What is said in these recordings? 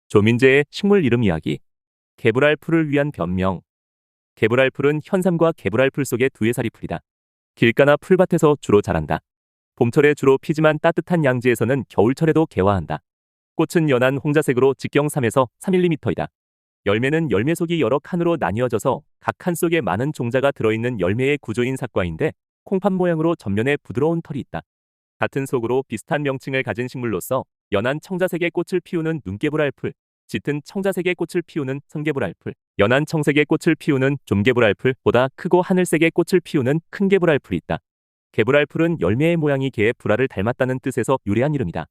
조민재의 식물 이름 이야기. 개불알 풀을 위한 변명. 개불알 풀은 현삼과 개불알 풀 속의 두 해살이 풀이다. 길가나 풀밭에서 주로 자란다. 봄철에 주로 피지만 따뜻한 양지에서는 겨울철에도 개화한다. 꽃은 연한 홍자색으로 직경 3에서 3mm이다. 열매는 열매 속이 여러 칸으로 나뉘어져서 각 칸 속에 많은 종자가 들어있는 열매의 구조인 사과인데 콩팥 모양으로 전면에 부드러운 털이 있다. 같은 속으로 비슷한 명칭을 가진 식물로서 연한 청자색의 꽃을 피우는 눈개불알 풀, 짙은 청자색의 꽃을 피우는 성개불알 풀, 연한 청색의 꽃을 피우는 좀개불알 풀보다 크고 하늘색의 꽃을 피우는 큰개불알 풀이 있다. 개불알 풀은 열매의 모양이 개의 불알을 닮았다는 뜻에서 유래한 이름이다.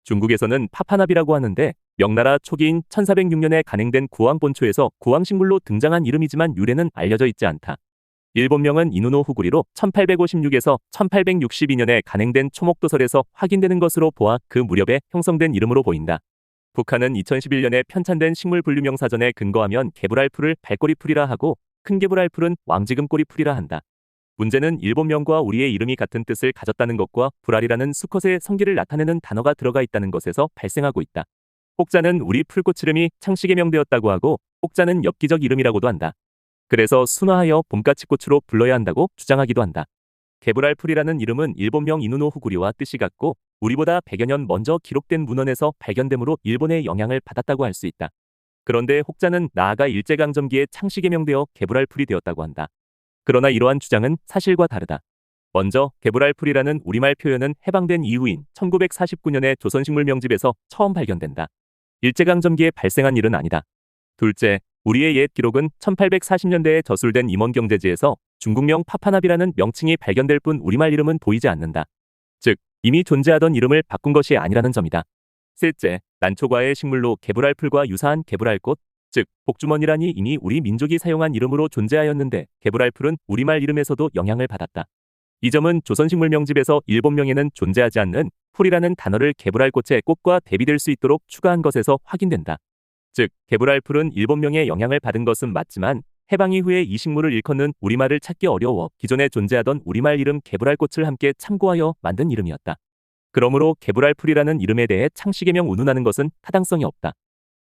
중국에서는 파파나비라고 하는데 명나라 초기인 1406년에 간행된 구왕본초에서 구왕식물로 등장한 이름이지만 유래는 알려져 있지 않다. 일본명은 이누노 후구리로 1856에서 1862년에 간행된 초목도설에서 확인되는 것으로 보아 그 무렵에 형성된 이름으로 보인다. 북한은 2011년에 편찬된 식물분류명 사전에 근거하면 개불알 풀을 발꼬리 풀이라 하고 큰 개불알 풀은 왕지금꼬리 풀이라 한다. 문제는 일본명과 우리의 이름이 같은 뜻을 가졌다는 것과 불알이라는 수컷의 성기를 나타내는 단어가 들어가 있다는 것에서 발생하고 있다. 혹자는 우리 풀꽃 이름이 창씨의 명되었다고 하고 혹자는 엽기적 이름이라고도 한다. 그래서 순화하여 봄까치꽃으로 불러야 한다고 주장하기도 한다. 개불알 풀이라는 이름은 일본명 이누노 후구리와 뜻이 같고 우리보다 100여 년 먼저 기록된 문헌에서 발견되므로 일본의 영향을 받았다고 할 수 있다. 그런데 혹자는 나아가 일제강점기에 창씨 개명되어 개불알 풀이 되었다고 한다. 그러나 이러한 주장은 사실과 다르다. 먼저 개불알 풀이라는 우리말 표현은 해방된 이후인 1949년에 조선식물명집에서 처음 발견된다. 일제강점기에 발생한 일은 아니다. 둘째, 우리의 옛 기록은 1840년대에 저술된 임원경제지에서 중국명 파파나비라는 명칭이 발견될 뿐 우리말 이름은 보이지 않는다. 즉, 이미 존재하던 이름을 바꾼 것이 아니라는 점이다. 셋째, 난초과의 식물로 개불알 풀과 유사한 개불알꽃, 즉 복주머니란이 이미 우리 민족이 사용한 이름으로 존재하였는데 개불알 풀은 우리말 이름에서도 영향을 받았다. 이 점은 조선식물명집에서 일본명에는 존재하지 않는 풀이라는 단어를 개불알꽃의 꽃과 대비될 수 있도록 추가한 것에서 확인된다. 즉, 개불알 풀은 일본명의 영향을 받은 것은 맞지만 해방 이후에 이 식물을 일컫는 우리말을 찾기 어려워 기존에 존재하던 우리말 이름 개불알꽃을 함께 참고하여 만든 이름이었다. 그러므로 개불알 풀이라는 이름에 대해 창씨 개명 운운하는 것은 타당성이 없다.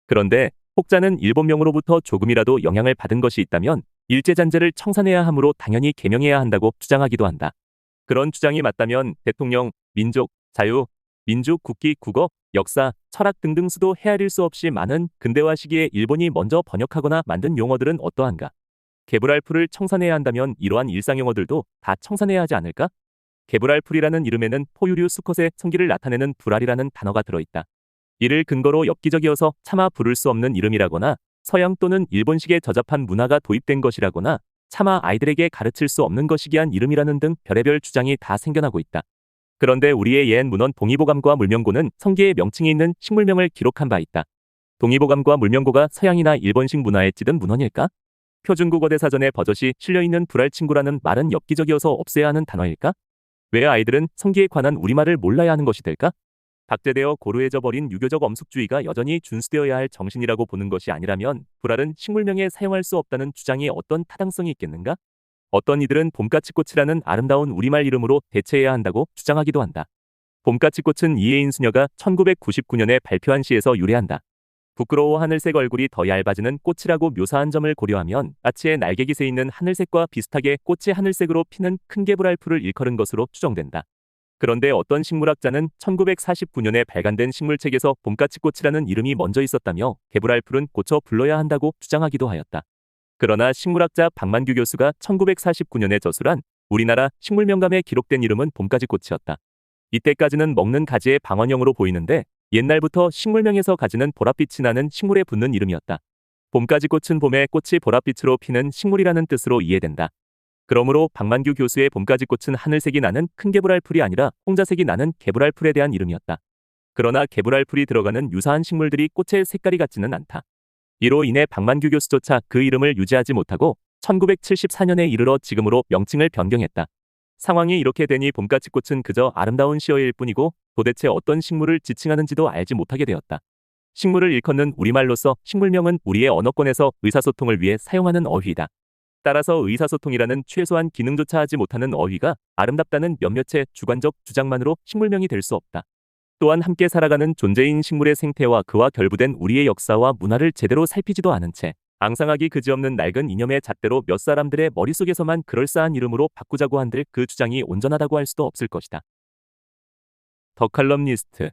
그런데 혹자는 일본명으로부터 조금이라도 영향을 받은 것이 있다면 일제잔재를 청산해야 하므로 당연히 개명해야 한다고 주장하기도 한다. 그런 주장이 맞다면 대통령, 민족, 자유, 민족, 국기, 국어, 역사, 철학 등등 수도 헤아릴 수 없이 많은 근대화 시기에 일본이 먼저 번역하거나 만든 용어들은 어떠한가? 개불알 풀을 청산해야 한다면 이러한 일상 용어들도 다 청산해야 하지 않을까? 개불알 풀이라는 이름에는 포유류 수컷의 성기를 나타내는 불알이라는 단어가 들어있다. 이를 근거로 엽기적이어서 차마 부를 수 없는 이름이라거나 서양 또는 일본식에 저잡한 문화가 도입된 것이라거나 차마 아이들에게 가르칠 수 없는 것이기한 이름이라는 등 별의별 주장이 다 생겨나고 있다. 그런데 우리의 옛 문헌 동의보감과 물명고는 성기의 명칭이 있는 식물명을 기록한 바 있다. 동의보감과 물명고가 서양이나 일본식 문화에 찌든 문헌일까? 표준국어대사전에 버젓이 실려있는 불알친구라는 말은 엽기적이어서 없애야 하는 단어일까? 왜 아이들은 성기에 관한 우리말을 몰라야 하는 것이 될까? 박제되어 고루해져 버린 유교적 엄숙주의가 여전히 준수되어야 할 정신이라고 보는 것이 아니라면 불알은 식물명에 사용할 수 없다는 주장이 어떤 타당성이 있겠는가? 어떤 이들은 봄까치꽃이라는 아름다운 우리말 이름으로 대체해야 한다고 주장하기도 한다. 봄까치꽃은 이혜인 수녀가 1999년에 발표한 시에서 유래한다. 부끄러워 하늘색 얼굴이 더 얇아지는 꽃이라고 묘사한 점을 고려하면 까치의 날개깃에 있는 하늘색과 비슷하게 꽃이 하늘색으로 피는 큰 개불알 풀을 일컬은 것으로 추정된다. 그런데 어떤 식물학자는 1949년에 발간된 식물책에서 봄까치꽃이라는 이름이 먼저 있었다며 개불알 풀은 고쳐 불러야 한다고 주장하기도 하였다. 그러나 식물학자 박만규 교수가 1949년에 저술한 우리나라 식물명감에 기록된 이름은 봄가지꽃이었다. 이때까지는 먹는 가지의 방언형으로 보이는데 옛날부터 식물명에서 가지는 보랏빛이 나는 식물에 붙는 이름이었다. 봄가지꽃은 봄에 꽃이 보랏빛으로 피는 식물이라는 뜻으로 이해된다. 그러므로 박만규 교수의 봄가지꽃은 하늘색이 나는 큰 개불알 풀이 아니라 홍자색이 나는 개불알 풀에 대한 이름이었다. 그러나 개불알 풀이 들어가는 유사한 식물들이 꽃의 색깔이 같지는 않다. 이로 인해 박만규 교수조차 그 이름을 유지하지 못하고 1974년에 이르러 지금으로 명칭을 변경했다. 상황이 이렇게 되니 봄까치꽃은 그저 아름다운 시어일 뿐이고 도대체 어떤 식물을 지칭하는지도 알지 못하게 되었다. 식물을 일컫는 우리말로서 식물명은 우리의 언어권에서 의사소통을 위해 사용하는 어휘이다. 따라서 의사소통이라는 최소한 기능조차 하지 못하는 어휘가 아름답다는 몇몇의 주관적 주장만으로 식물명이 될 수 없다. 또한 함께 살아가는 존재인 식물의 생태와 그와 결부된 우리의 역사와 문화를 제대로 살피지도 않은 채 앙상하기 그지없는 낡은 이념의 잣대로 몇 사람들의 머릿속에서만 그럴싸한 이름으로 바꾸자고 한들 그 주장이 온전하다고 할 수도 없을 것이다. 더 칼럼니스트